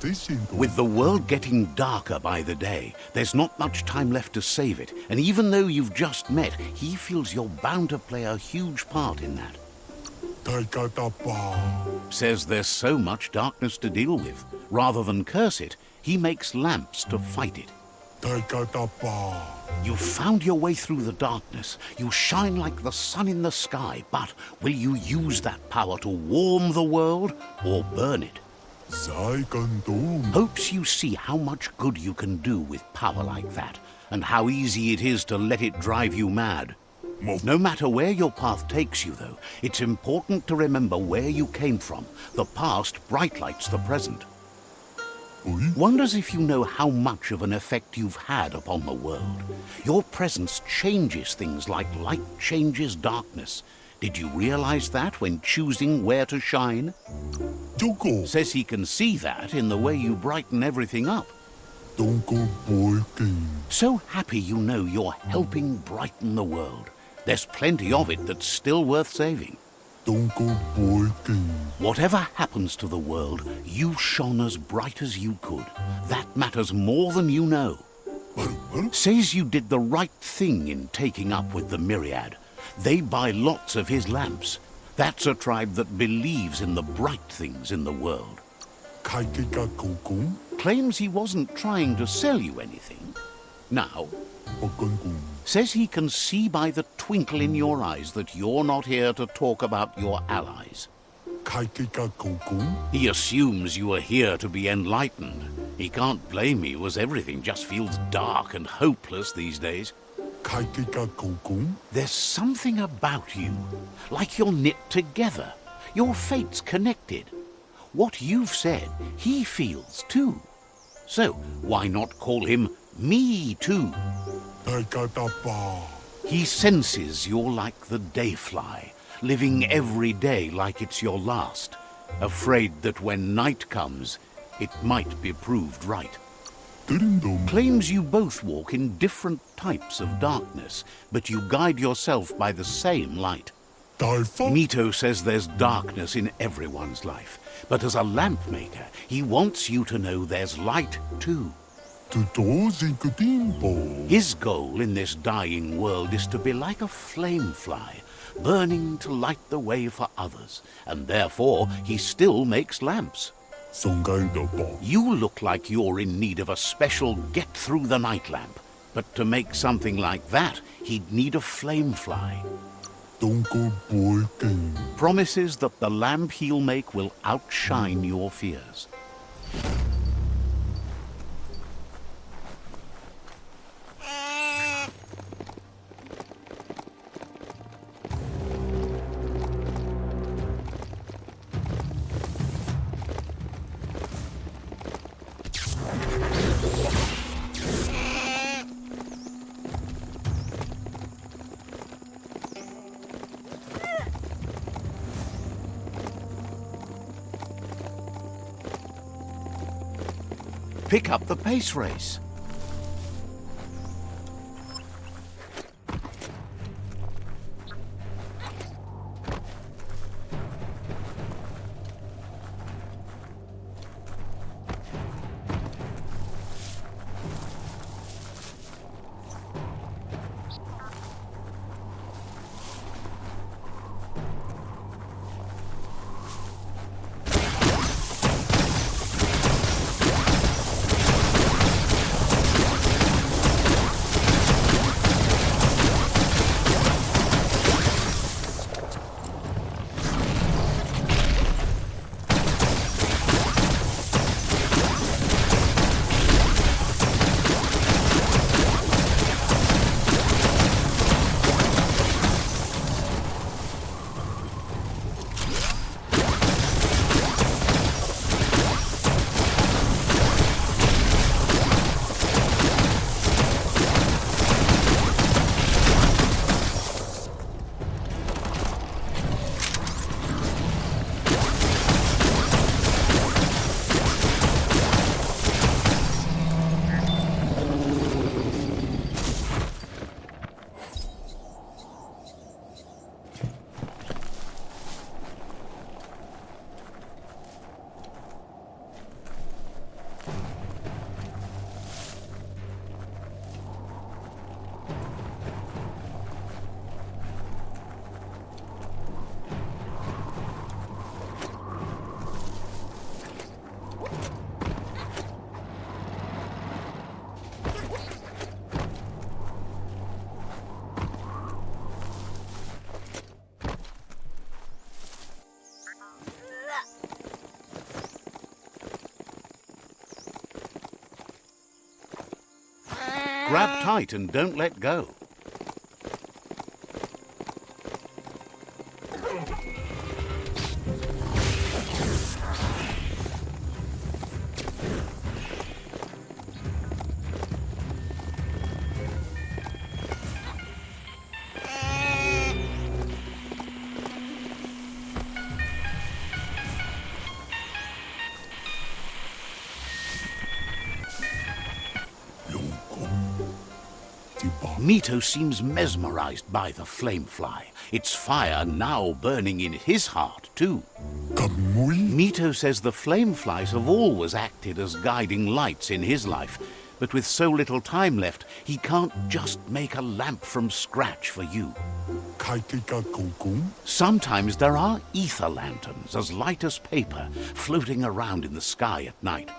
With the world getting darker by the day, there's not much time left to save it, and even though you've just met, he feels you're bound to play a huge part in that. Says there's so much darkness to deal with. Rather than curse it, he makes lamps to fight it. You've found your way through the darkness. You shine like the sun in the sky, but will you use that power to warm the world or burn it? Hopes you see how much good you can do with power like that, and how easy it is to let it drive you mad. No matter where your path takes you, though, it's important to remember where you came from. The past bright lights the present. Wonders if you know how much of an effect you've had upon the world. Your presence changes things like light changes darkness. Did you realize that when choosing where to shine? Says he can see that in the way you brighten everything up. So happy you know you're helping brighten the world. There's plenty of it that's still worth saving. Whatever happens to the world, you shone as bright as you could. That matters more than you know. Says you did the right thing in taking up with the Myriad. They buy lots of his lamps. That's a tribe that believes in the bright things in the world. Claims he wasn't trying to sell you anything. Now, says he can see by the twinkle in your eyes that you're not here to talk about your allies. He assumes you are here to be enlightened. He can't blame you, as everything just feels dark and hopeless these days. There's something about you, like you're knit together. Your fate's connected. What you've said, he feels too. So why not call him Me Too? He senses you're like the dayfly, living every day like it's your last, afraid that when night comes, it might be proved right. Claims you both walk in different types of darkness, but you guide yourself by the same light. Mito says there's darkness in everyone's life, but as a lamp maker, he wants you to know there's light too. His goal in this dying world is to be like a flame fly, burning to light the way for others, and therefore he still makes lamps. You look like you're in need of a special get-through-the-night lamp, but to make something like that, he'd need a flame fly. Promises that the lamp he'll make will outshine your fears. Pick up the pace race. Grab tight and don't let go. Mito seems mesmerized by the flamefly. Its fire now burning in his heart, too. Mito says the flameflies have always acted as guiding lights in his life, but with so little time left, he can't just make a lamp from scratch for you. Sometimes there are ether lanterns, as light as paper, floating around in the sky at night.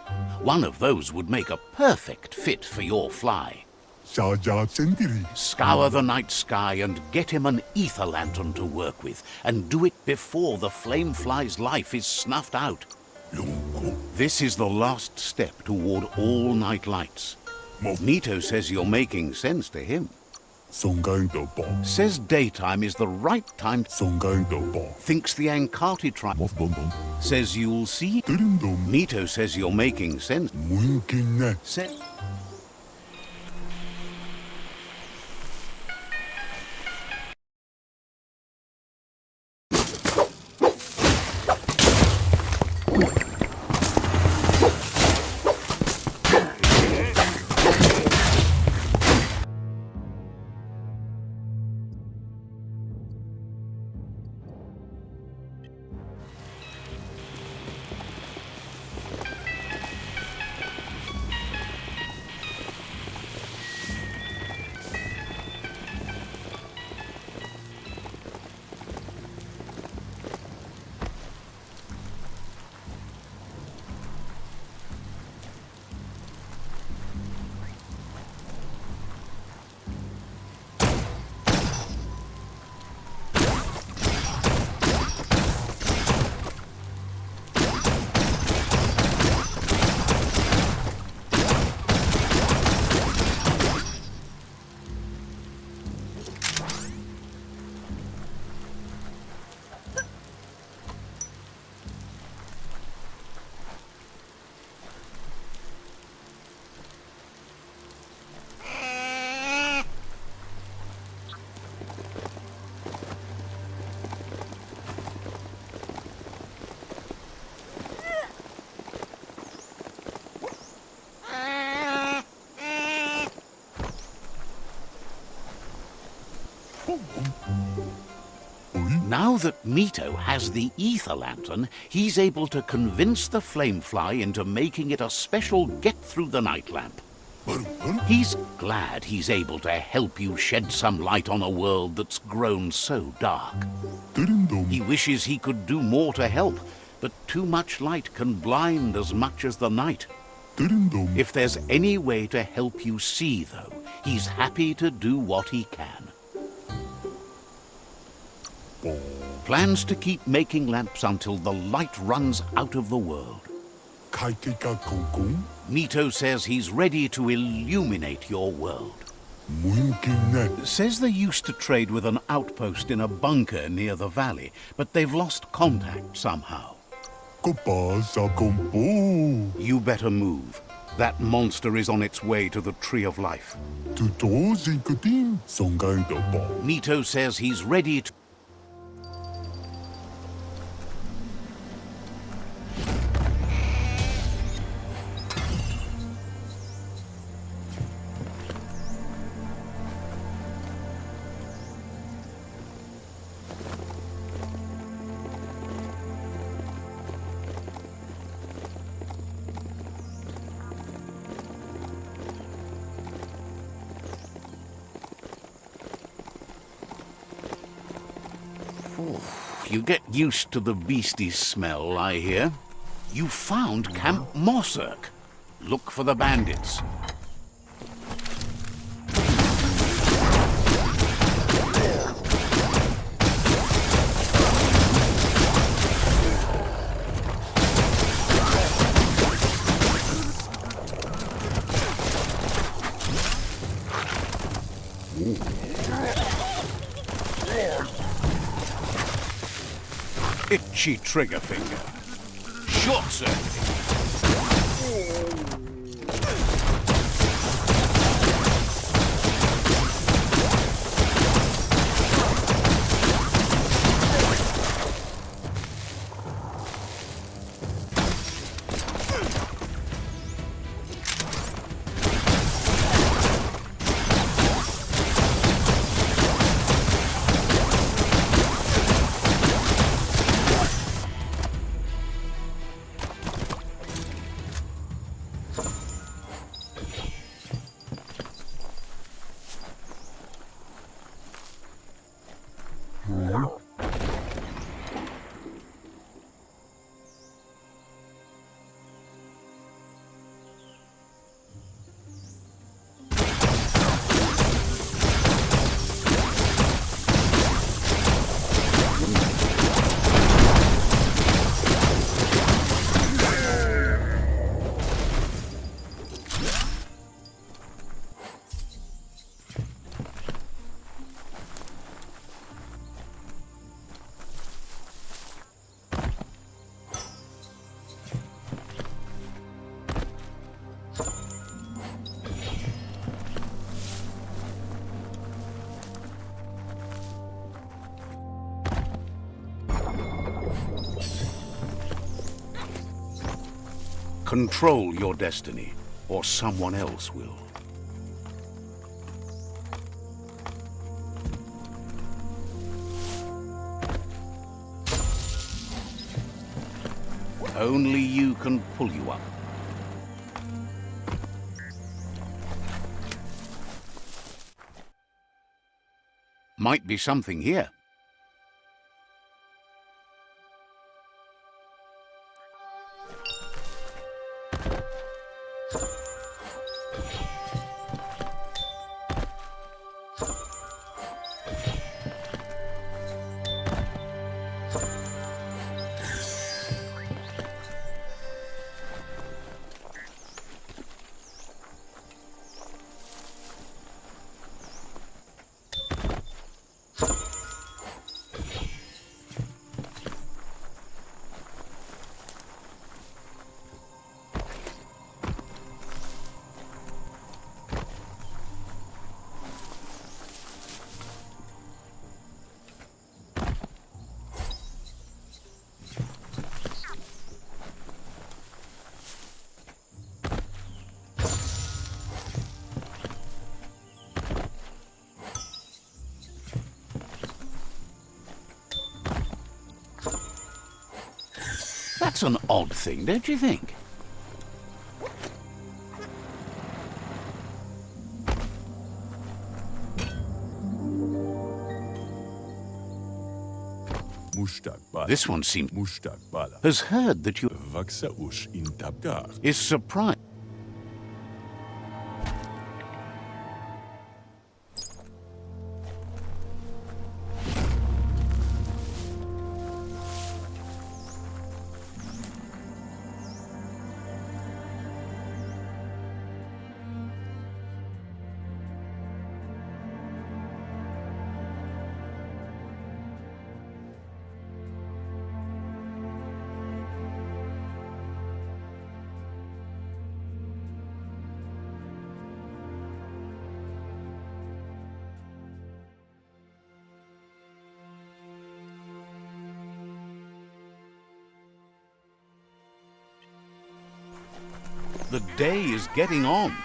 One of those would make a perfect fit for your fly. Scour the night sky and get him an ether lantern to work with, and do it before the flamefly's life is snuffed out. This is the last step toward all night lights. Mito says you're making sense to him. Says daytime is the right time. Thinks the Ankati tribe. Says you'll see. Mito says you're making sense. Now that Mito has the ether lantern, he's able to convince the flamefly into making it a special get-through-the-night lamp. He's glad he's able to help you shed some light on a world that's grown so dark. He wishes he could do more to help, but too much light can blind as much as the night. If there's any way to help you see, though, he's happy to do what he can. Plans to keep making lamps until the light runs out of the world. Mito says he's ready to illuminate your world. Says they used to trade with an outpost in a bunker near the valley, but they've lost contact somehow. You better move. That monster is on its way to the Tree of Life. Mito says he's ready to... You get used to the beastly smell, I hear. You found Camp Mossurk. Look for the bandits. Itchy trigger finger. Short circuit. Control your destiny, or someone else will. Only you can pull you up. Might be something here. That's an odd thing, don't you think? This one seems... has heard that you... is surprised. The day is getting on.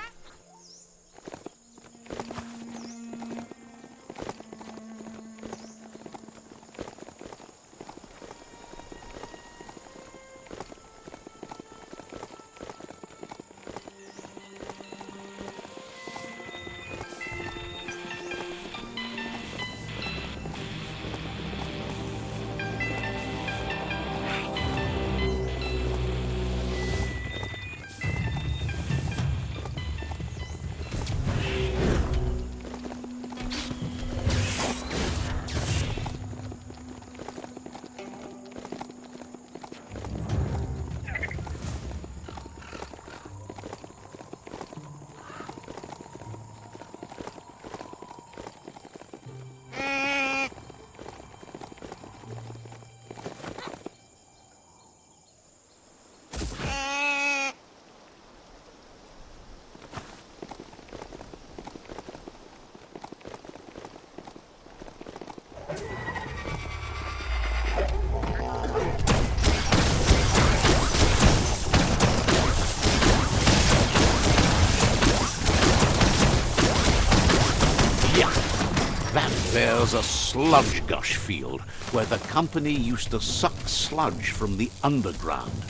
Here's a Sludgegush field where the company used to suck sludge from the underground.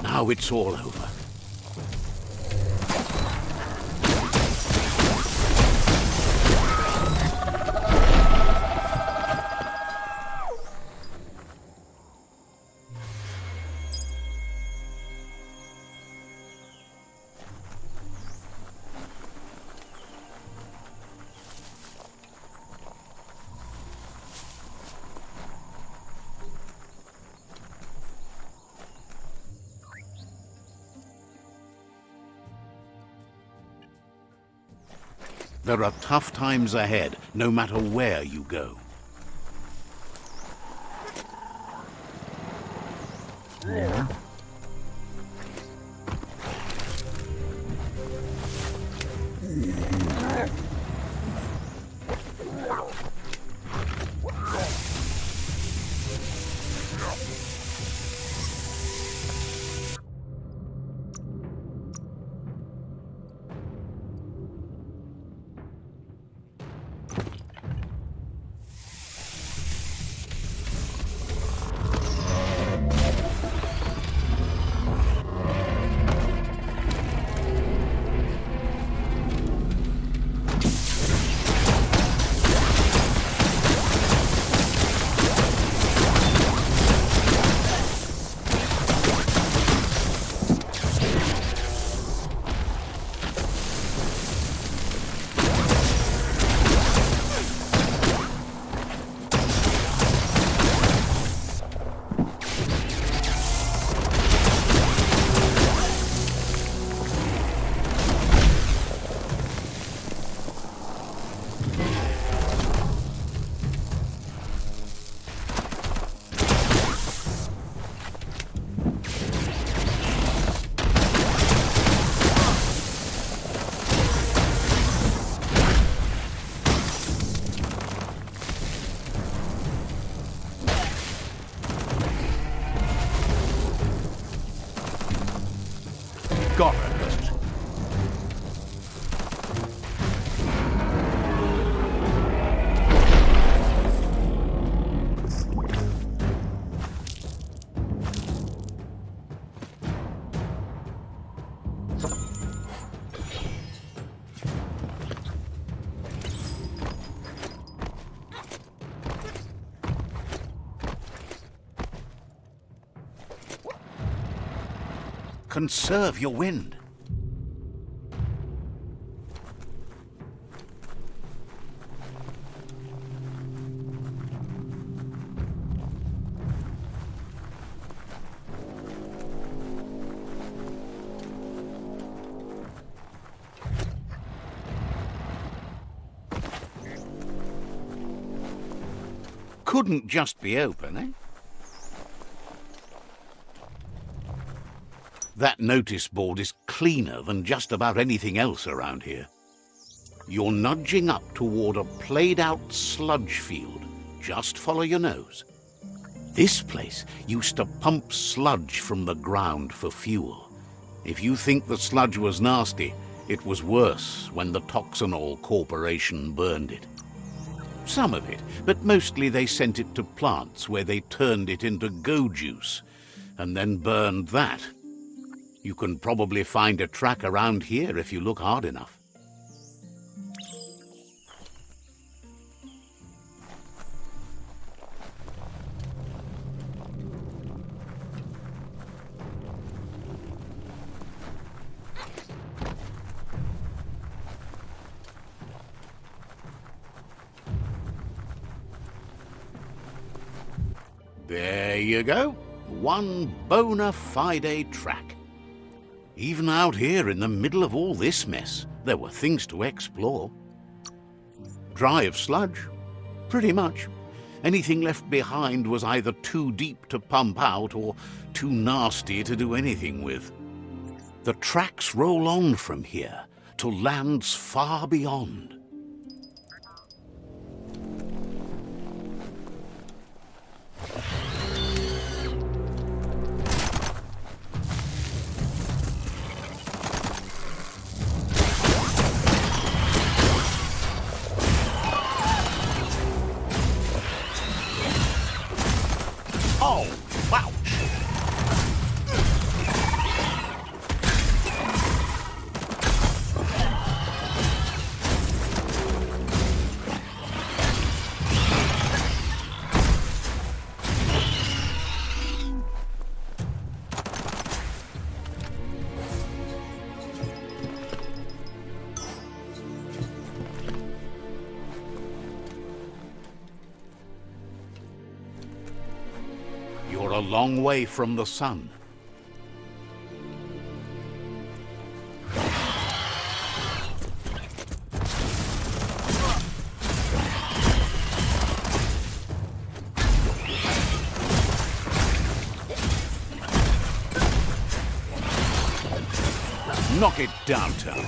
Now it's all over. There are tough times ahead, no matter where you go. Got it. Conserve your wind. Couldn't just be open, eh? That notice board is cleaner than just about anything else around here. You're nudging up toward a played-out sludge field. Just follow your nose. This place used to pump sludge from the ground for fuel. If you think the sludge was nasty, it was worse when the Toxanol Corporation burned it. Some of it, but mostly they sent it to plants where they turned it into go juice, and then burned that. You can probably find a track around here if you look hard enough. There you go. One bona fide track. Even out here in the middle of all this mess, there were things to explore. Dry of sludge? Pretty much. Anything left behind was either too deep to pump out or too nasty to do anything with. The tracks roll on from here to lands far beyond. long way from the sun. Knock it down, Toad.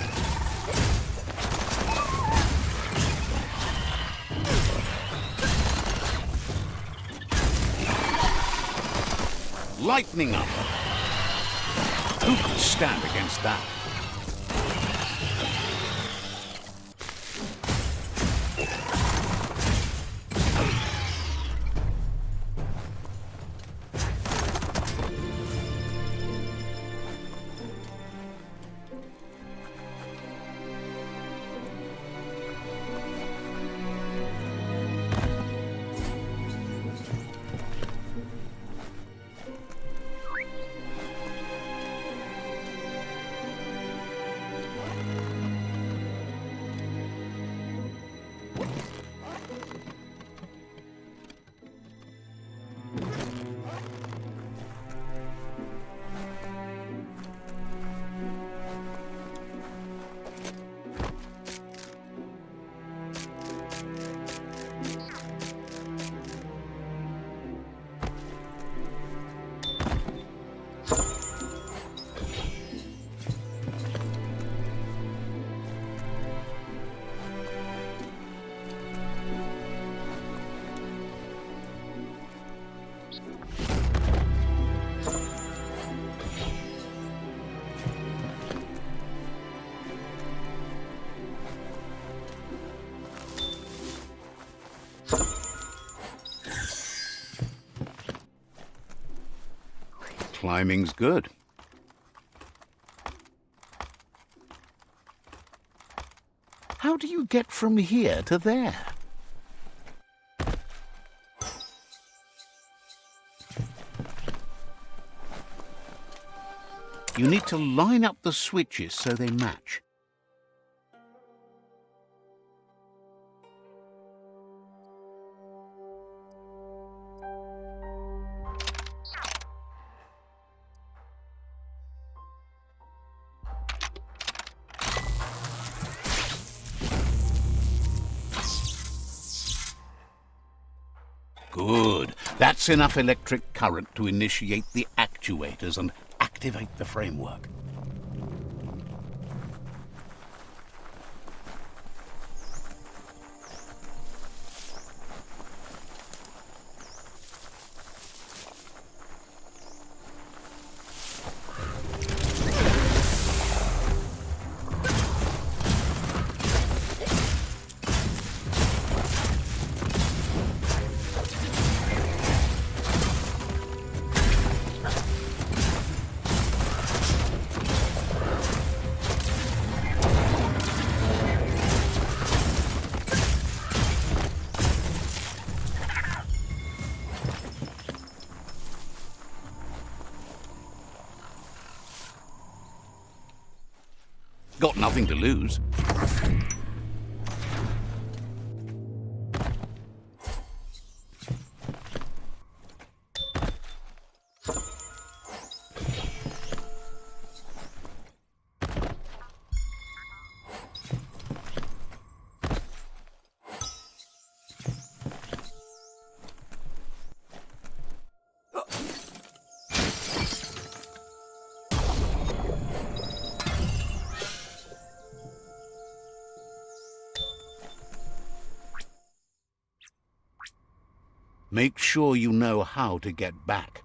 Lightning up. Who could stand against that? Climbing's good. How do you get from here to there? You need to line up the switches so they match. Good. That's enough electric current to initiate the actuators and activate the framework. Got nothing to lose. Make sure you know how to get back.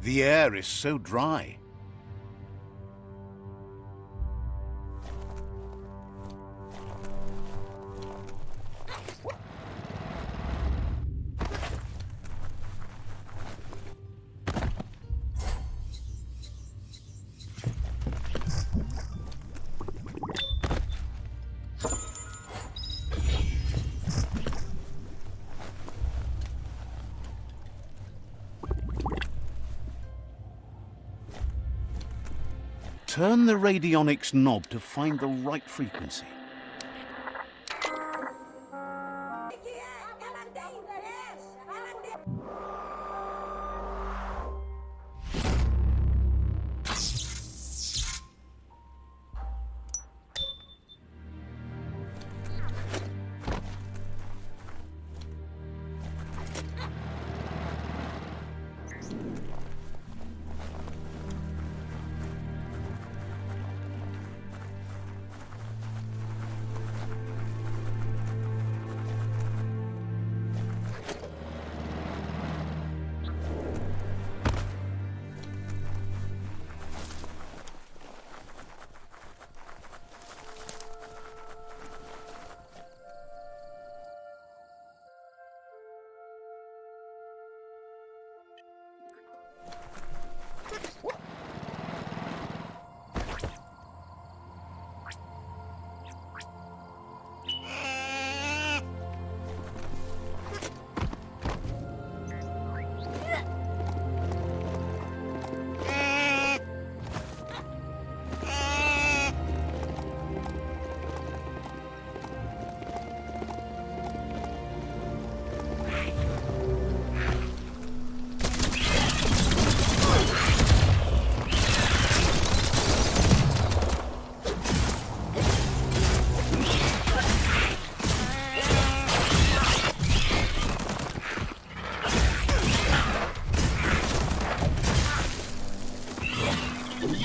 The air is so dry. Turn the radionics knob to find the right frequency.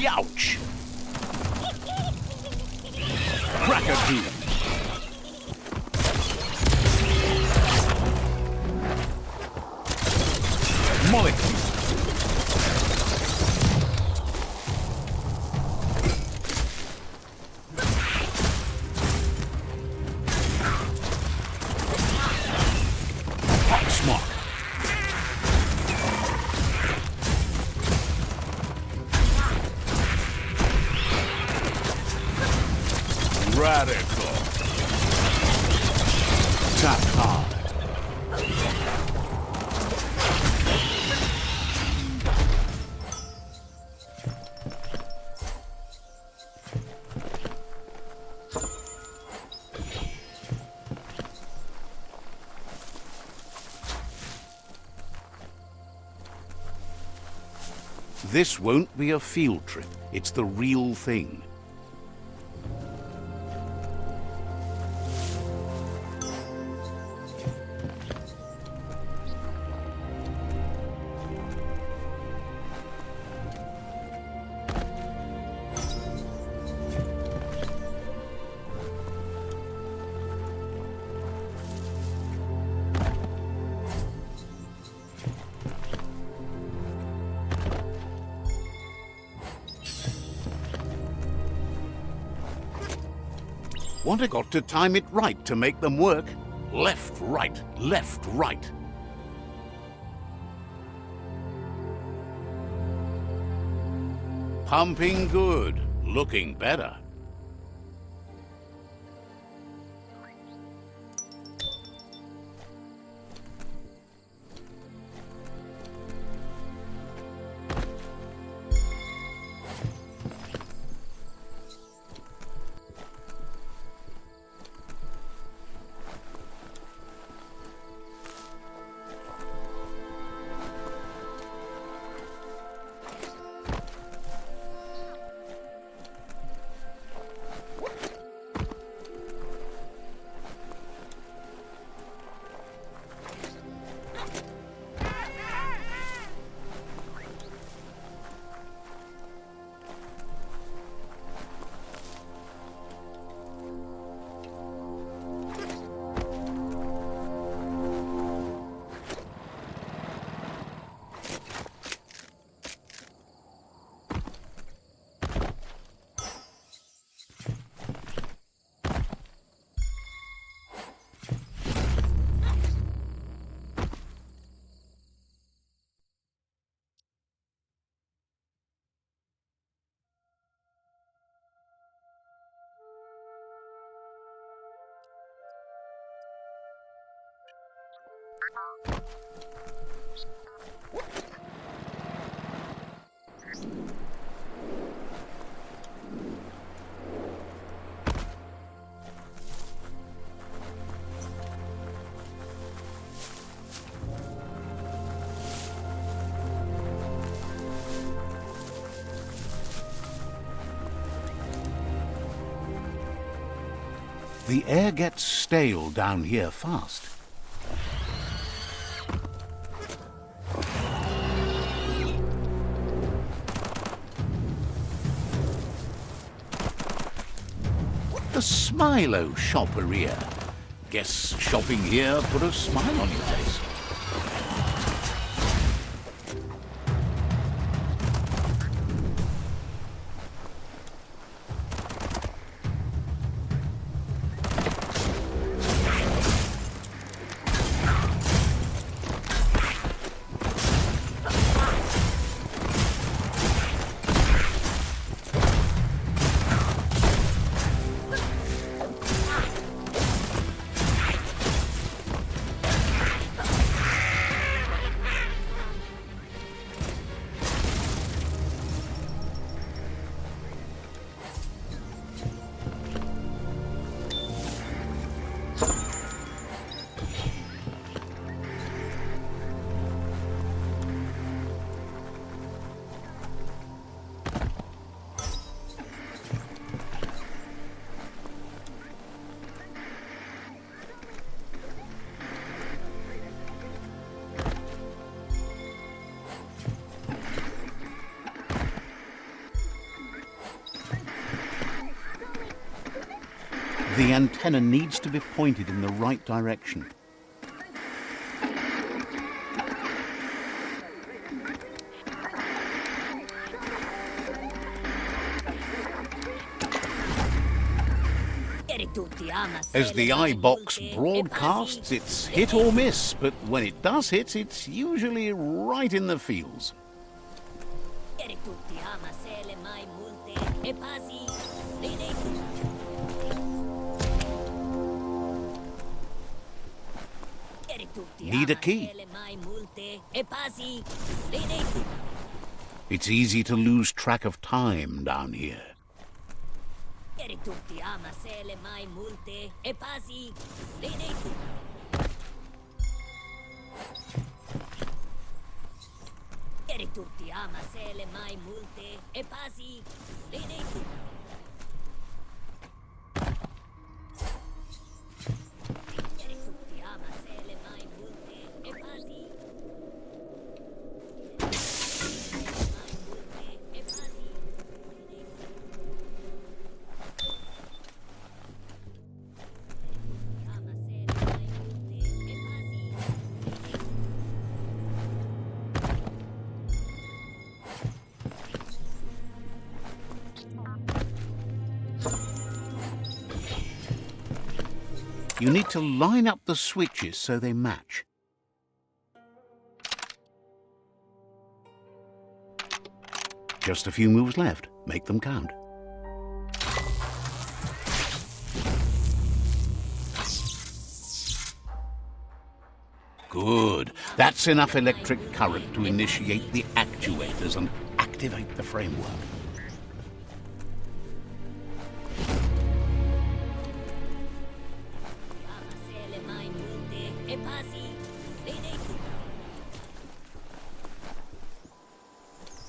Youch! Crack-a-doo! Molecule! Hot smock! Radical. Tap hard. This won't be a field trip. It's the real thing. Want got to time it right to make them work. Left, right, left, right. Pumping good, looking better. The air gets stale down here fast. The Smilo Shopperia. Guess shopping here put a smile on your face. The antenna needs to be pointed in the right direction. As the iBox broadcasts, it's hit or miss, but when it does hit, it's usually right in the feels. Need a key. It's easy to lose track of time down here. You need to line up the switches so they match. Just a few moves left. Make them count. Good. That's enough electric current to initiate the actuators and activate the framework.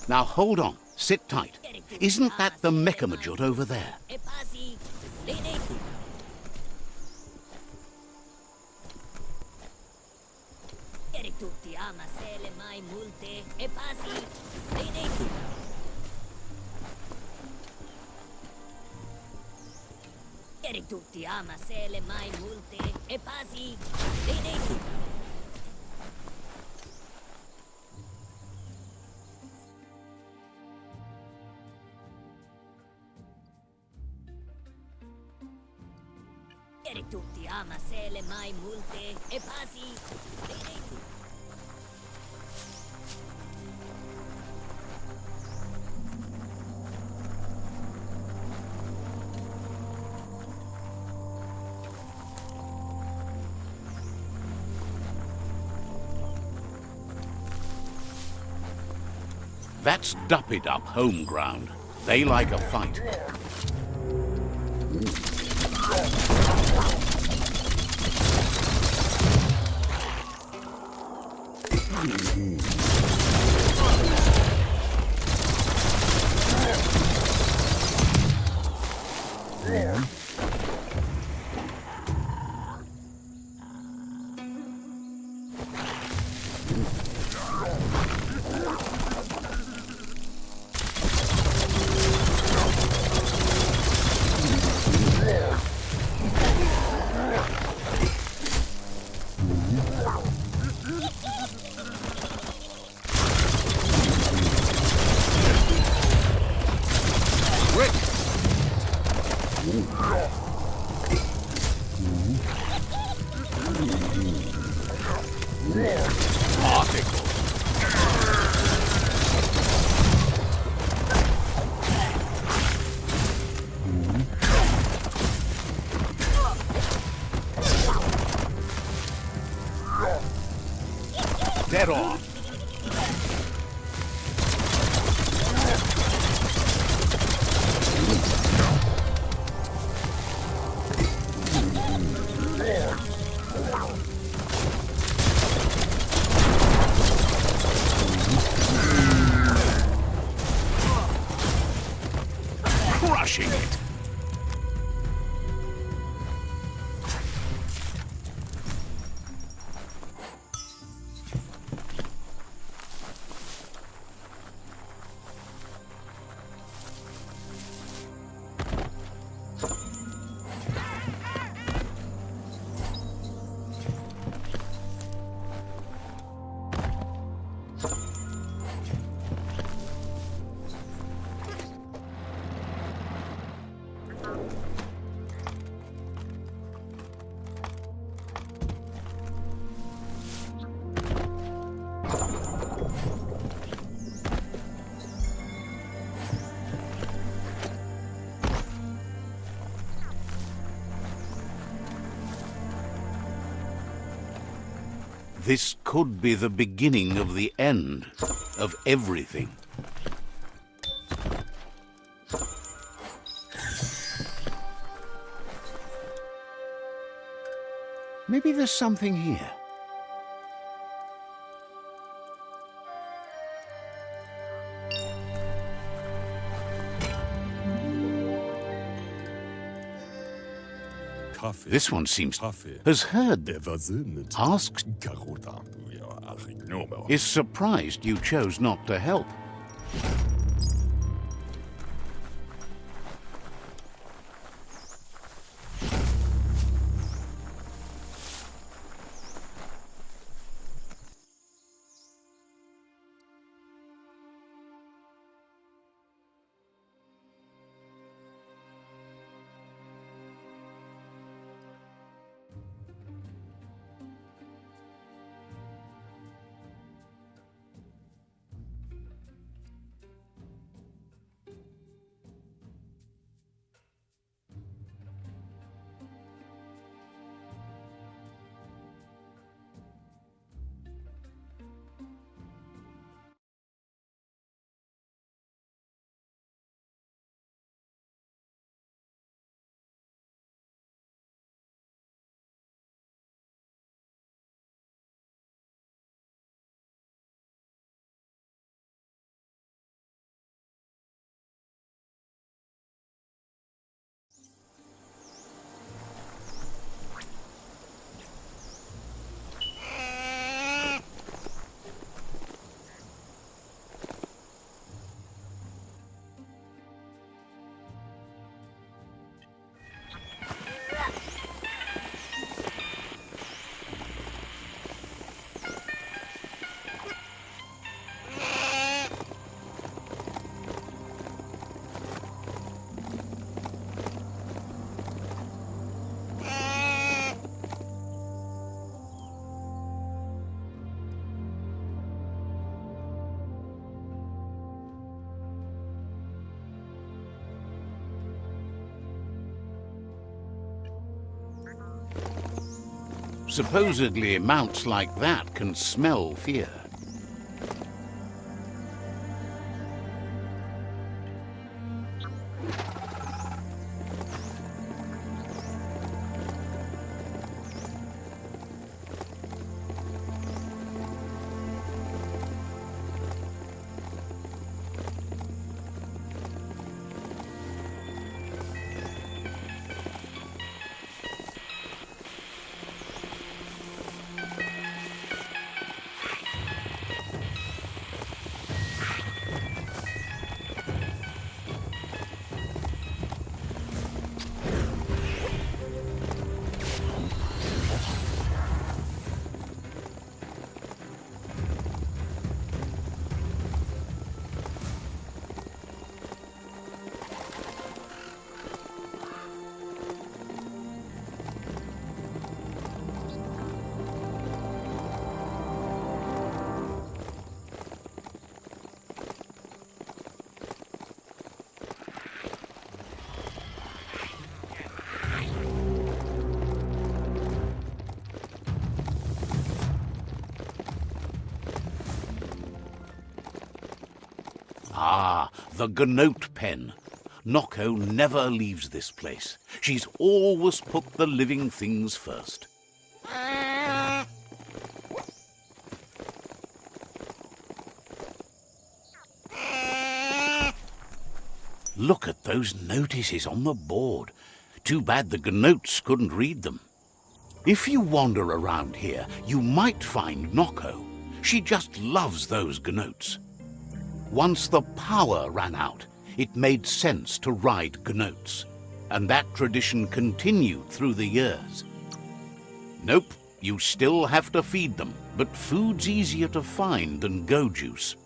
Now hold on, sit tight. Isn't that the Mechamajut over there? Tutti ama se le mai multe e pasi. That's Duppidupp Homeground. They like a fight. Dead on. Crushing it. This could be the beginning of the end of everything. Maybe there's something here. This one seems has heard, asked, is surprised you chose not to help. Supposedly, mounts like that can smell fear. Ah, the Gnote pen. Noko never leaves this place. She's always put the living things first. Look at those notices on the board. Too bad the Gnotes couldn't read them. If you wander around here, you might find Noko. She just loves those Gnotes. Once the power ran out, it made sense to ride Gnotes, and that tradition continued through the years. Nope, you still have to feed them, but food's easier to find than go juice.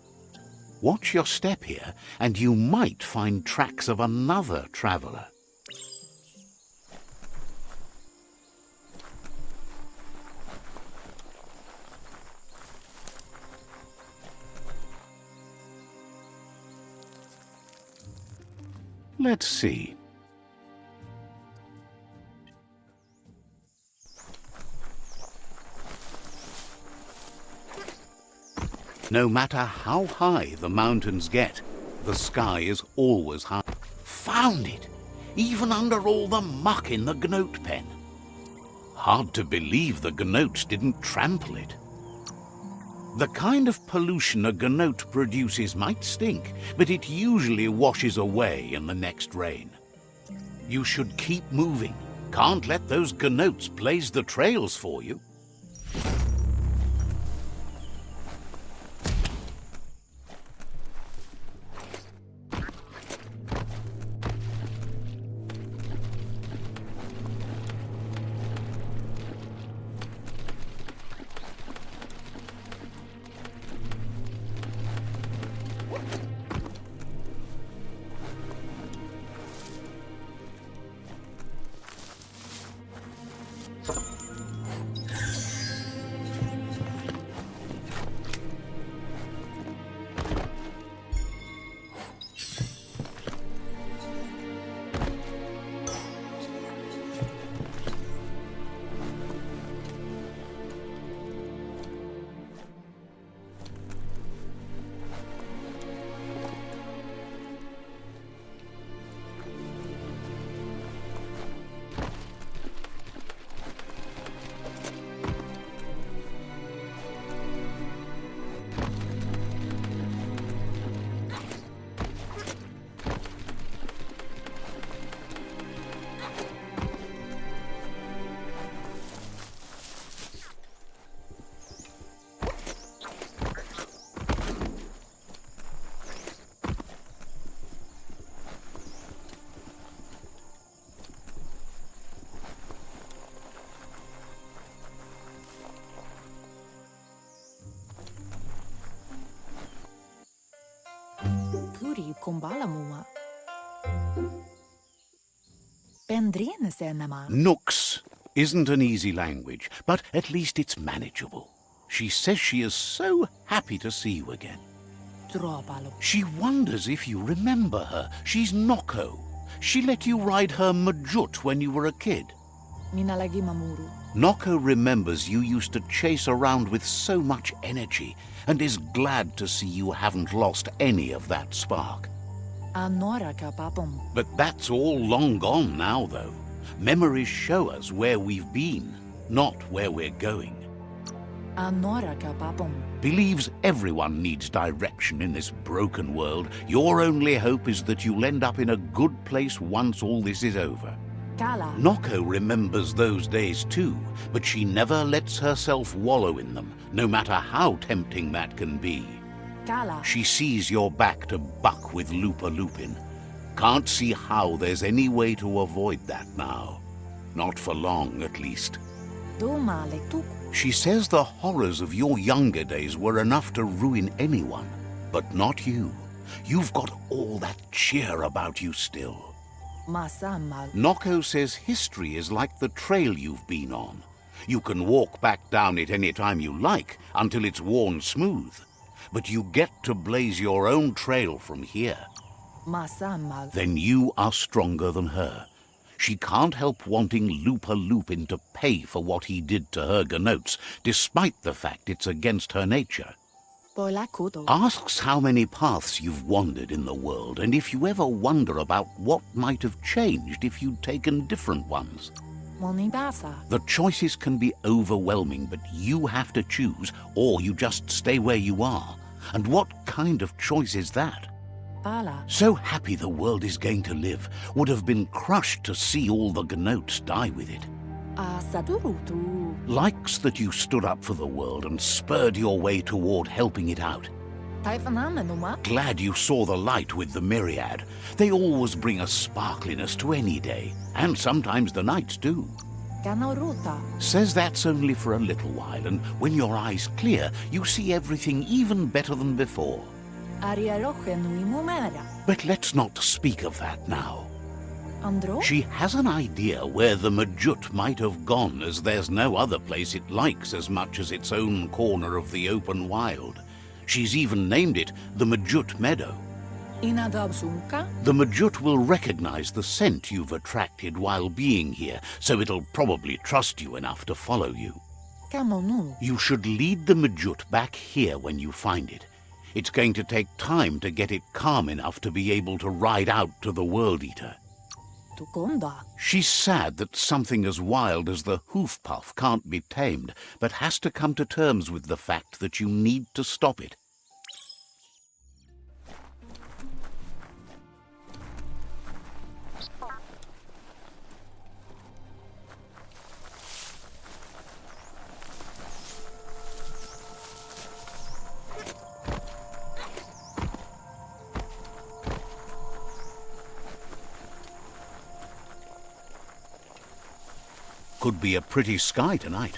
Watch your step here, and you might find tracks of another traveler. Let's see. No matter how high the mountains get, the sky is always high. Found it! Even under all the muck in the Gnote pen. Hard to believe the Gnotes didn't trample it. The kind of pollution a Gnote produces might stink, but it usually washes away in the next rain. You should keep moving. Can't let those Gnotes blaze the trails for you. Puri kumbalamuma. Pendrine senema. Nooks isn't an easy language, but at least it's manageable. She says she is so happy to see you again. Tropalo. She wonders if you remember her. She's Noko. She let you ride her Majut when you were a kid. Minalagi mamuru. Noko remembers you used to chase around with so much energy and is glad to see you haven't lost any of that spark. Anora kapapum. But that's all long gone now, though. Memories show us where we've been, not where we're going. Anora kapapum. Believes everyone needs direction in this broken world. Your only hope is that you'll end up in a good place once all this is over. Kala. Noko remembers those days too, but she never lets herself wallow in them, no matter how tempting that can be. Kala. She sees you're back to buck with Lupin. Can't see how there's any way to avoid that now. Not for long, at least. Domale tuk. She says the horrors of your younger days were enough to ruin anyone, but not you. You've got all that cheer about you still. Masamal. Noko says history is like the trail you've been on. You can walk back down it any time you like, until it's worn smooth. But you get to blaze your own trail from here. Masamal. Then you are stronger than her. She can't help wanting Lupin to pay for what he did to her Gnotes, despite the fact it's against her nature. Poila kudo. Asks how many paths you've wandered in the world, and if you ever wonder about what might have changed if you'd taken different ones. Monibasa. The choices can be overwhelming, but you have to choose, or you just stay where you are. And what kind of choice is that? Pala. So happy the world is going to live, would have been crushed to see all the gnotes die with it. Asadurutu. Likes that you stood up for the world and spurred your way toward helping it out. Taifanamenuma. Glad you saw the light with the myriad. They always bring a sparkliness to any day, and sometimes the nights do. Ganoruta. Says that's only for a little while, and when your eyes clear, you see everything even better than before. Ariaroche nui mumera. But let's not speak of that now. Andro. She has an idea where the Majut might have gone, as there's no other place it likes as much as its own corner of the open wild. She's even named it the Majut Meadow. Inadabsunka. The Majut will recognize the scent you've attracted while being here, so it'll probably trust you enough to follow you. Kamonu. You should lead the Majut back here when you find it. It's going to take time to get it calm enough to be able to ride out to the World Eater. Tukonda. She's sad that something as wild as the hoof puff can't be tamed, but has to come to terms with the fact that you need to stop it. Could be a pretty sky tonight.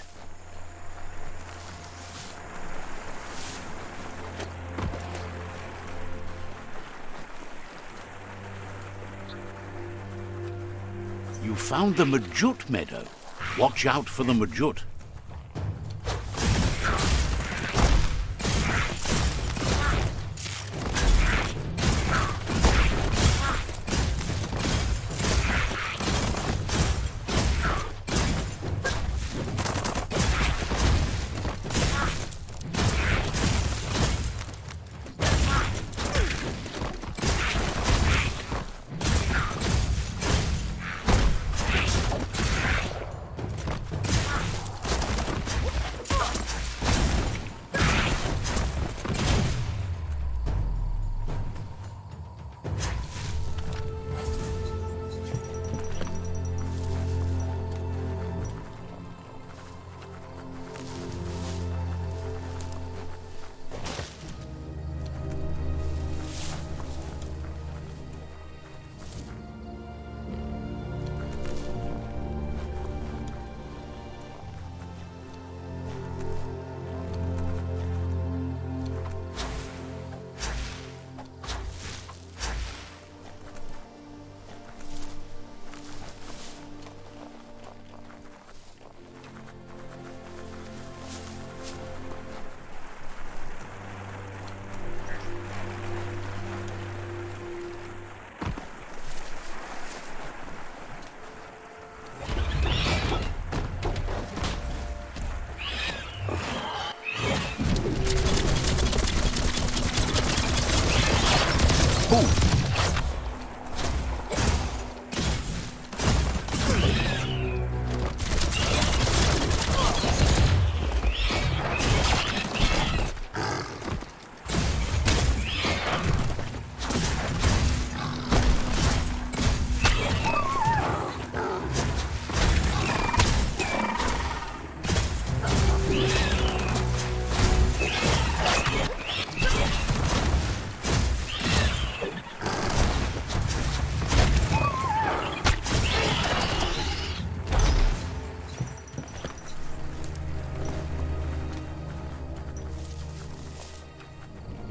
You found the Majut Meadow. Watch out for the Majut.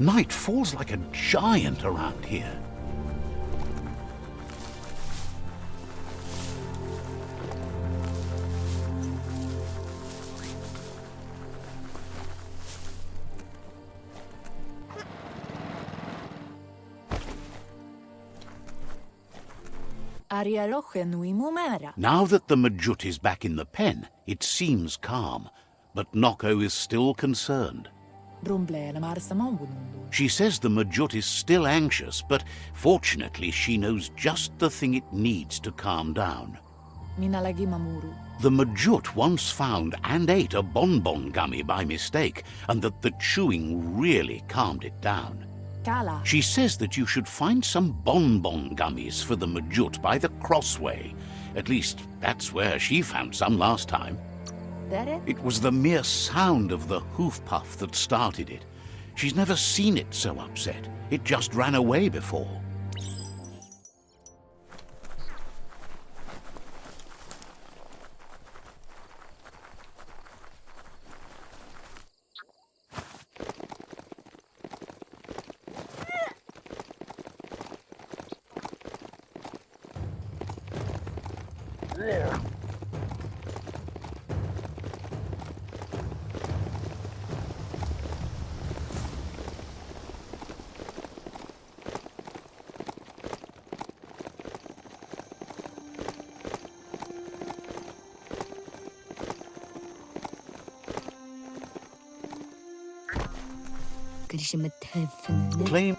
Night falls like a giant around here. Now that the Majut is back in the pen, it seems calm, but Noko is still concerned. Brumblele marsa maunundu. She says the Majut is still anxious, but fortunately she knows just the thing it needs to calm down. Mina lagi mamuru. The Majut once found and ate a bonbon gummy by mistake, and that the chewing really calmed it down. Kala. She says that you should find some bonbon gummies for the Majut by the crossway. At least, that's where she found some last time. Dere? It was the mere sound of the hoof puff that started it. She's never seen it so upset. It just ran away before. Claim.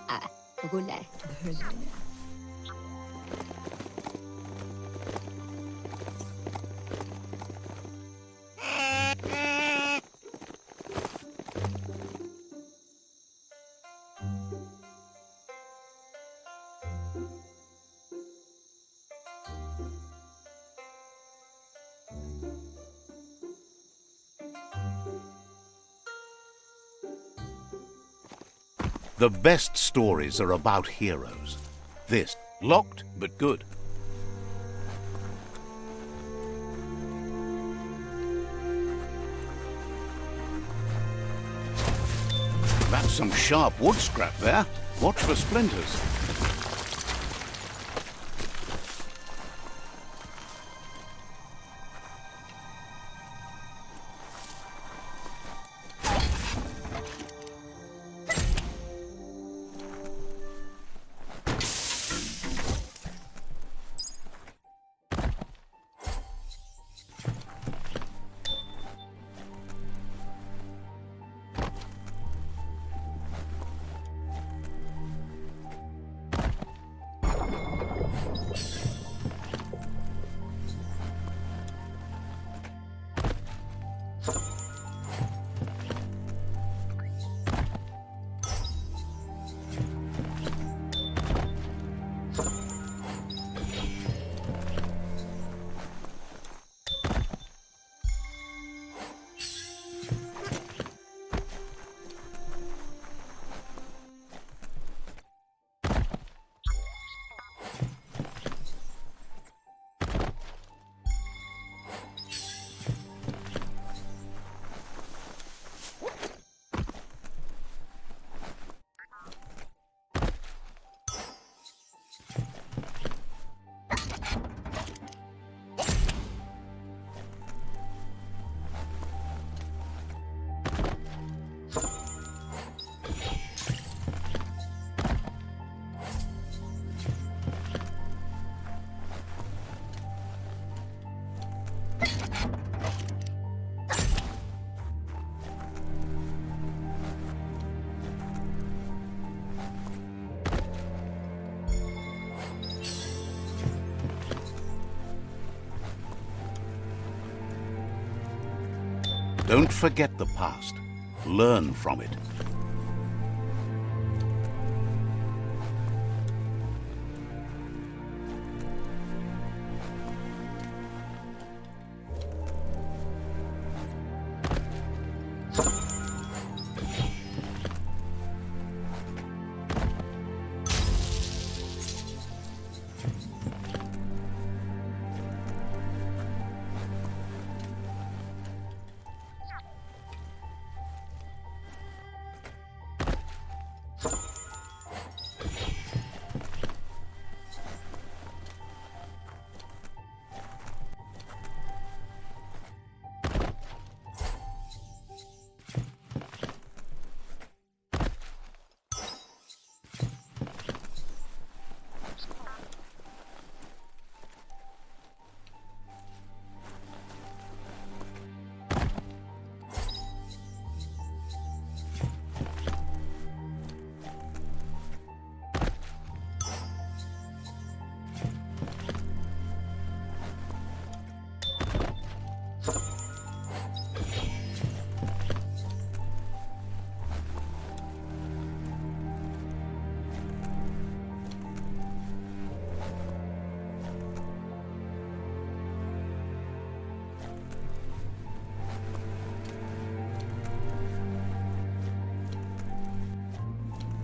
The best stories are about heroes. This, locked but good. That's some sharp wood scrap there. Watch for splinters. Don't forget the past. Learn from it.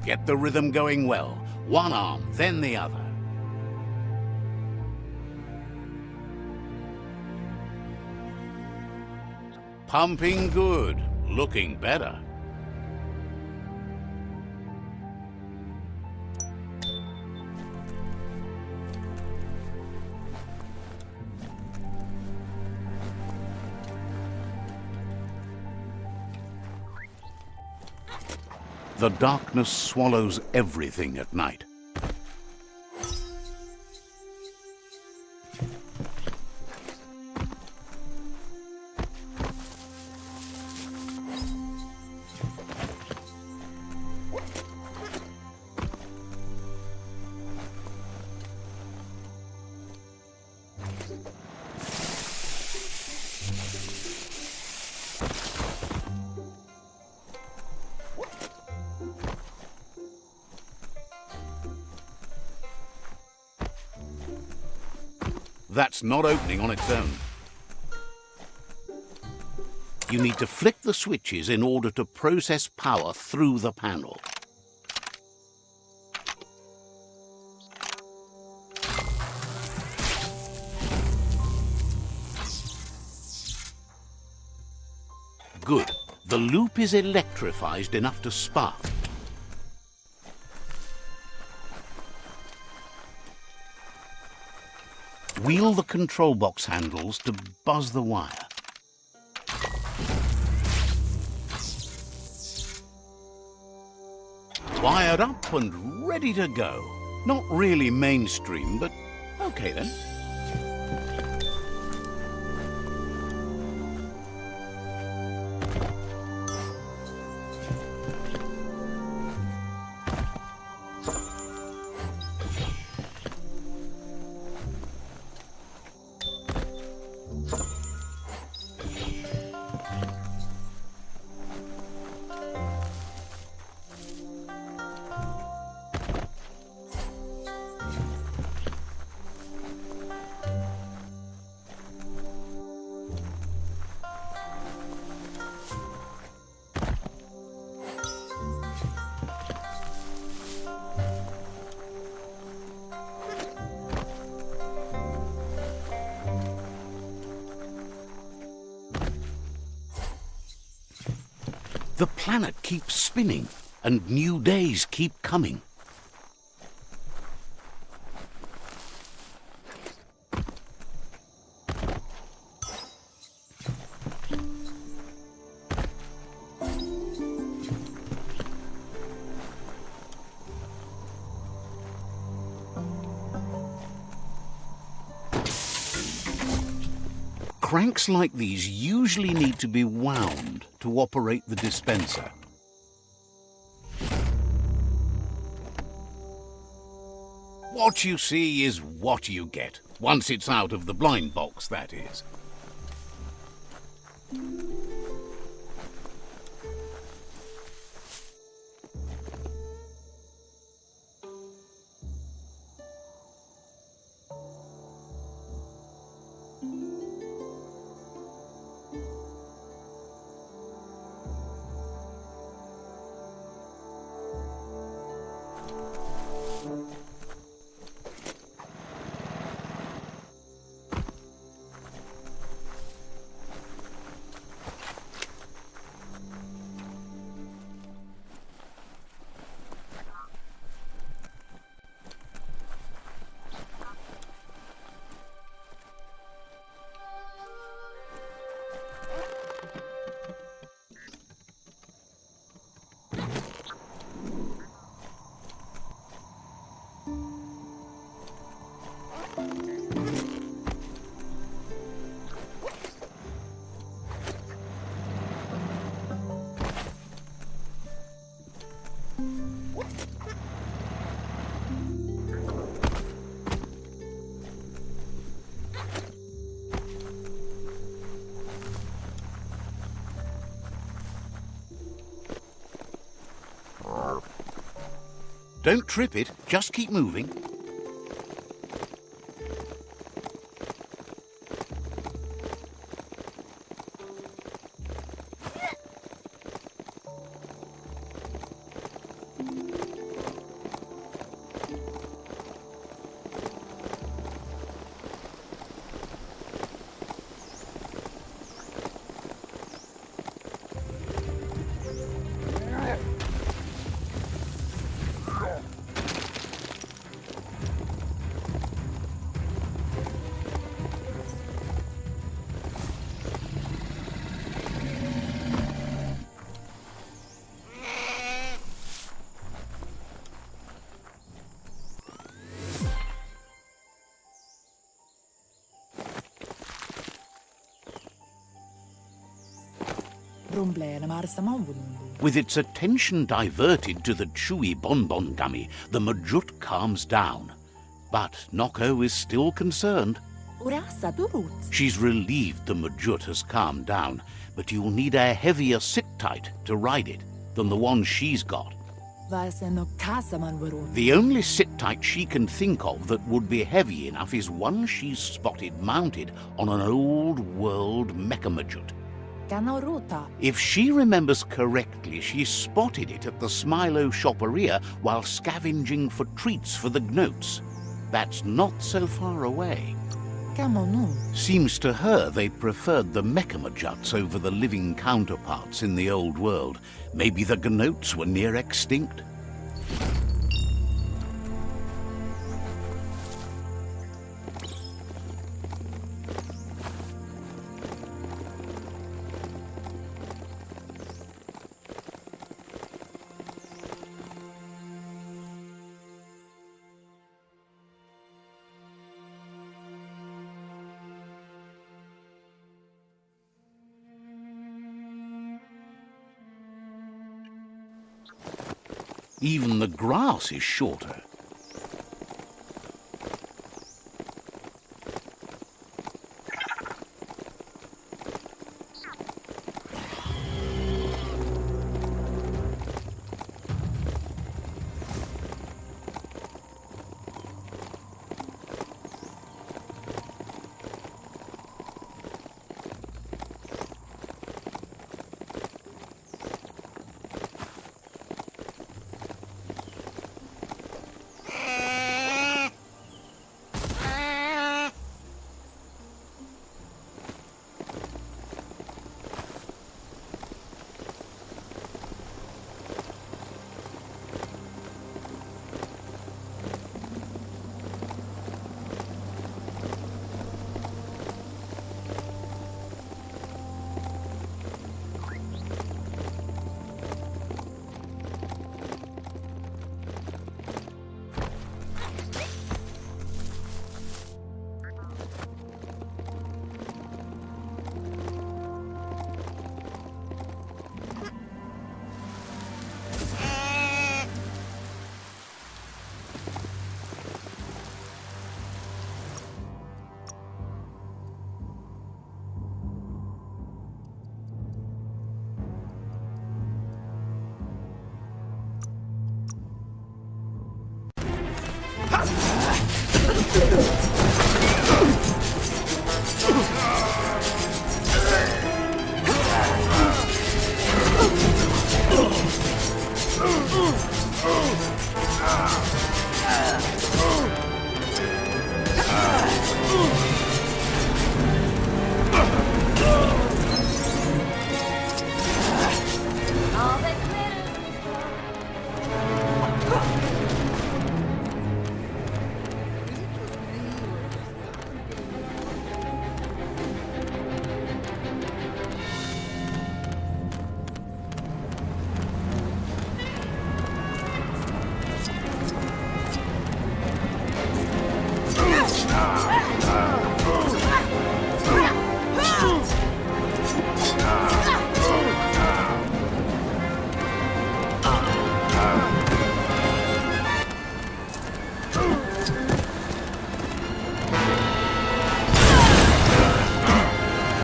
Get the rhythm going well. One arm, then the other. Pumping good. Looking better. The darkness swallows everything at night. That's not opening on its own. You need to flick the switches in order to process power through the panel. Good. The loop is electrified enough to spark. Wheel the control box handles to buzz the wire. Wired up and ready to go. Not really mainstream, but okay then. The planet keeps spinning, and new days keep coming. Cranks like these usually need to be wound to operate the dispenser. What you see is what you get, once it's out of the blind box, that is. Don't trip it, just keep moving. Rumble na marsa mambunundu. With its attention diverted to the chewy bonbon gummy, the Majut calms down. But Noko is still concerned. Urasa durut. She's relieved the Majut has calmed down, but you'll need a heavier sit-tight to ride it than the one she's got. Vase no casa man varun. The only sit-tight she can think of that would be heavy enough is one she's spotted mounted on an old-world Mecha-Majut. Cano ruta. If she remembers correctly, she spotted it at the Smilo Shopperia while scavenging for treats for the gnotes. That's not so far away. Camonu. Seems to her they preferred the Mecha-Majuts over the living counterparts in the old world. Maybe the gnotes were near extinct. Even the grass is shorter.